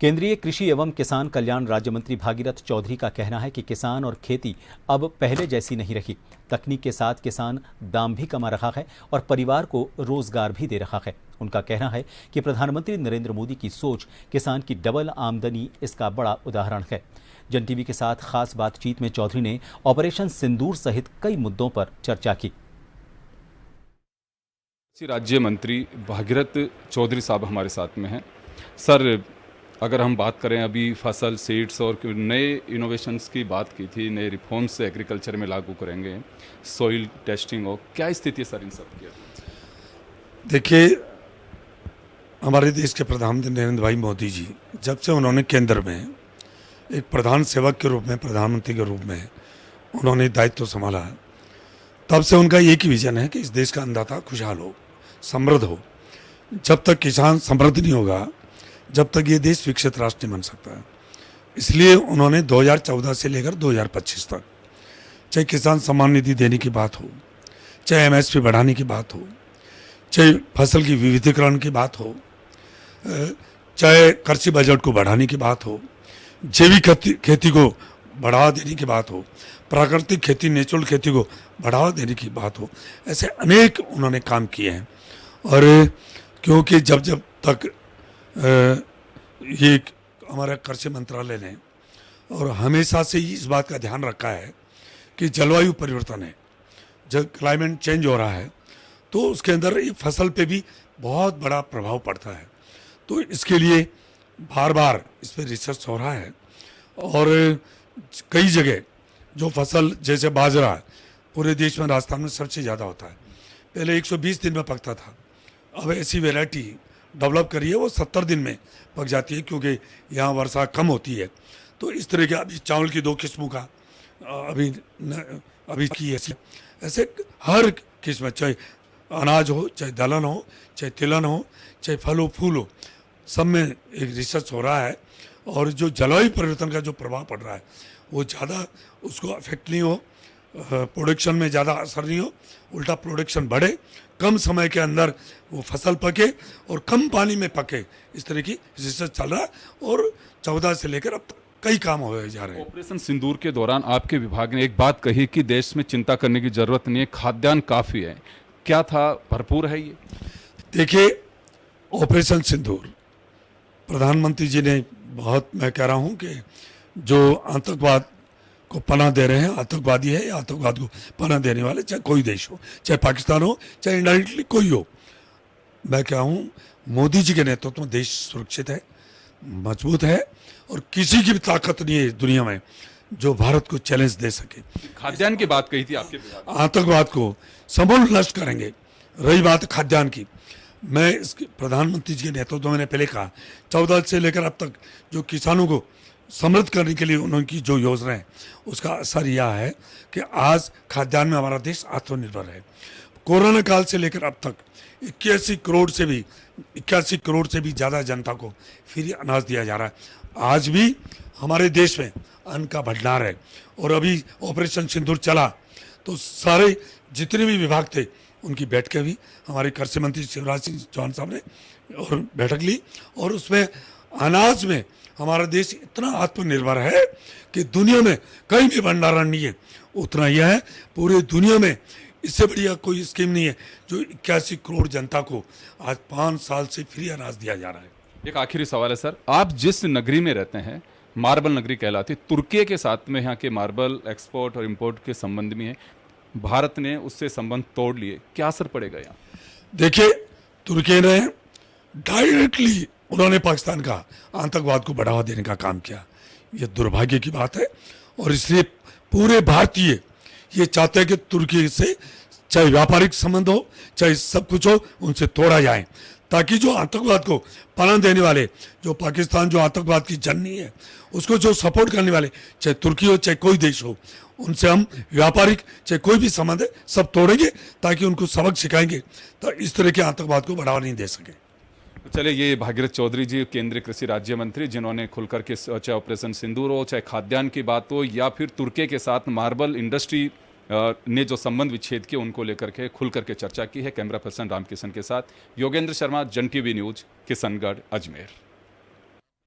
केंद्रीय कृषि एवं किसान कल्याण राज्य मंत्री भागीरथ चौधरी का कहना है कि किसान और खेती अब पहले जैसी नहीं रही। तकनीक के साथ किसान दाम भी कमा रहा है और परिवार को रोजगार भी दे रहा है। उनका कहना है कि प्रधानमंत्री नरेंद्र मोदी की सोच किसान की डबल आमदनी इसका बड़ा उदाहरण है। जन टीवी के साथ खास बातचीत में चौधरी ने ऑपरेशन सिंदूर सहित कई मुद्दों पर चर्चा की। राज्य मंत्री भागीरथ चौधरी साहब हमारे साथ में हैं। सर, अगर हम बात करें, अभी फसल सीड्स और नए इनोवेशंस की बात की थी, नए रिफॉर्म्स से एग्रीकल्चर में लागू करेंगे, सॉइल टेस्टिंग हो, क्या स्थिति है सर इन सब की? देखिए, हमारे देश के प्रधानमंत्री नरेंद्र भाई मोदी जी जब से उन्होंने केंद्र में एक प्रधान सेवक के रूप में, प्रधानमंत्री के रूप में उन्होंने दायित्व संभाला, तब से उनका एक ही विजन है कि इस देश का अन्नदाता खुशहाल हो, समृद्ध हो। जब तक किसान समृद्ध नहीं होगा, जब तक ये देश विकसित राष्ट्र नहीं बन सकता है। इसलिए उन्होंने 2014 से लेकर 2025 तक, चाहे किसान सम्मान निधि देने की बात हो, चाहे एमएसपी बढ़ाने की बात हो, चाहे फसल की विविधीकरण की बात हो, चाहे कृषि बजट को बढ़ाने की बात हो, जैविक खेती को बढ़ावा देने की बात हो, प्राकृतिक खेती, नेचुरल खेती को बढ़ावा देने की बात हो, ऐसे अनेक उन्होंने काम किए हैं। और क्योंकि जब जब तक ये हमारा कृषि मंत्रालय ने और हमेशा से ही इस बात का ध्यान रखा है कि जलवायु परिवर्तन है, जब क्लाइमेट चेंज हो रहा है तो उसके अंदर ये फसल पे भी बहुत बड़ा प्रभाव पड़ता है। तो इसके लिए बार बार इस पर रिसर्च हो रहा है और कई जगह जो फसल जैसे बाजरा पूरे देश में राजस्थान में सबसे ज़्यादा होता है। पहले 120 दिन में पकता था, अब ऐसी वैरायटी डेवलप करी है वो 70 दिन में पक जाती है, क्योंकि यहाँ वर्षा कम होती है। तो इस तरह के अभी चावल की 2 किस्मों का अभी की ऐसे हर किस्म, चाहे अनाज हो, चाहे दलहन हो, चाहे तिलहन हो, चाहे फल हो, फूल हो, सब में एक रिसर्च हो रहा है। और जो जलवायु परिवर्तन का जो प्रभाव पड़ रहा है वो ज़्यादा उसको अफेक्ट नहीं हो, प्रोडक्शन में ज़्यादा असर नहीं हो, उल्टा प्रोडक्शन बढ़े, कम समय के अंदर वो फसल पके और कम पानी में पके। इस तरह की रिसर्च चल रहा है और 14 से लेकर अब तक कई काम हो जा रहे हैं। ऑपरेशन सिंदूर के दौरान आपके विभाग ने एक बात कही कि देश में चिंता करने की जरूरत नहीं है, खाद्यान्न काफ़ी है। क्या था, भरपूर है ये? देखिए, ऑपरेशन सिंदूर प्रधानमंत्री जी ने बहुत, मैं कह रहा हूँ कि जो आतंकवाद को पनाह दे रहे हैं, आतंकवादी है या आतंकवाद को पनाह देने वाले, चाहे कोई देश हो, चाहे पाकिस्तान हो, चाहे इंडायरेक्टली कोई हो, मैं क्या हूँ, मोदी जी के नेतृत्व में देश सुरक्षित है, मजबूत है और किसी की भी ताकत नहीं है इस दुनिया में जो भारत को चैलेंज दे सके। खाद्यान्न की बात कही थी आपके, आतंकवाद को समूल नष्ट करेंगे। रही बात खाद्यान्न की, मैं इसके प्रधानमंत्री जी के नेतृत्व में, मैंने पहले कहा, 14 से लेकर अब तक जो किसानों को समृद्ध करने के लिए उनकी जो योजना है उसका असर यह है कि आज खाद्यान्न में हमारा देश आत्मनिर्भर है। कोरोना काल से लेकर अब तक 81 करोड़ से भी ज़्यादा जनता को फ्री अनाज दिया जा रहा है। आज भी हमारे देश में अन्न का भंडार है। और अभी ऑपरेशन सिंदूर चला तो सारे जितने भी विभाग थे उनकी बैठकें भी हमारे कृषि मंत्री शिवराज सिंह चौहान साहब ने और बैठक ली, और उसमें अनाज में हमारा देश इतना आत्मनिर्भर है कि दुनिया में कहीं भी भंडारण नहीं है उतना यह है। पूरे दुनिया में इससे बढ़िया कोई स्कीम नहीं है जो 81 करोड़ जनता को आज 5 साल से फ्री अनाज दिया जा रहा है। एक आखिरी सवाल है सर, आप जिस नगरी में रहते हैं, मार्बल नगरी कहलाती, तुर्की के साथ में यहाँ के मार्बल एक्सपोर्ट और इंपोर्ट के संबंध में है, भारत ने उससे संबंध तोड़ लिए, क्या असर पड़ेगा यहाँ? देखिए, तुर्की ने डायरेक्टली उन्होंने पाकिस्तान का आतंकवाद को बढ़ावा देने का काम किया। ये दुर्भाग्य की बात है और इसलिए पूरे भारतीय ये चाहते हैं कि तुर्की से चाहे व्यापारिक संबंध हो, चाहे सब कुछ हो, उनसे तोड़ा जाए, ताकि जो आतंकवाद को पनाह देने वाले, जो पाकिस्तान जो आतंकवाद की जननी है उसको जो सपोर्ट करने वाले, चाहे तुर्की हो चाहे कोई देश हो, उनसे हम व्यापारिक चाहे कोई भी संबंध है सब तोड़ेंगे, ताकि उनको सबक सिखाएंगे तो इस तरह के आतंकवाद को बढ़ावा नहीं दे सके। चलिए, ये भागीरथ चौधरी जी, केंद्रीय कृषि राज्य मंत्री, जिन्होंने खुलकर के चाहे ऑपरेशन सिंदूर हो, चाहे खाद्यान्न की बात हो, या फिर तुर्की के साथ मार्बल इंडस्ट्री ने जो संबंध विच्छेद किए उनको लेकर के खुल करके चर्चा की है। कैमरा पर्सन रामकिशन के साथ योगेंद्र शर्मा, जन टीवी न्यूज, किशनगढ़, अजमेर।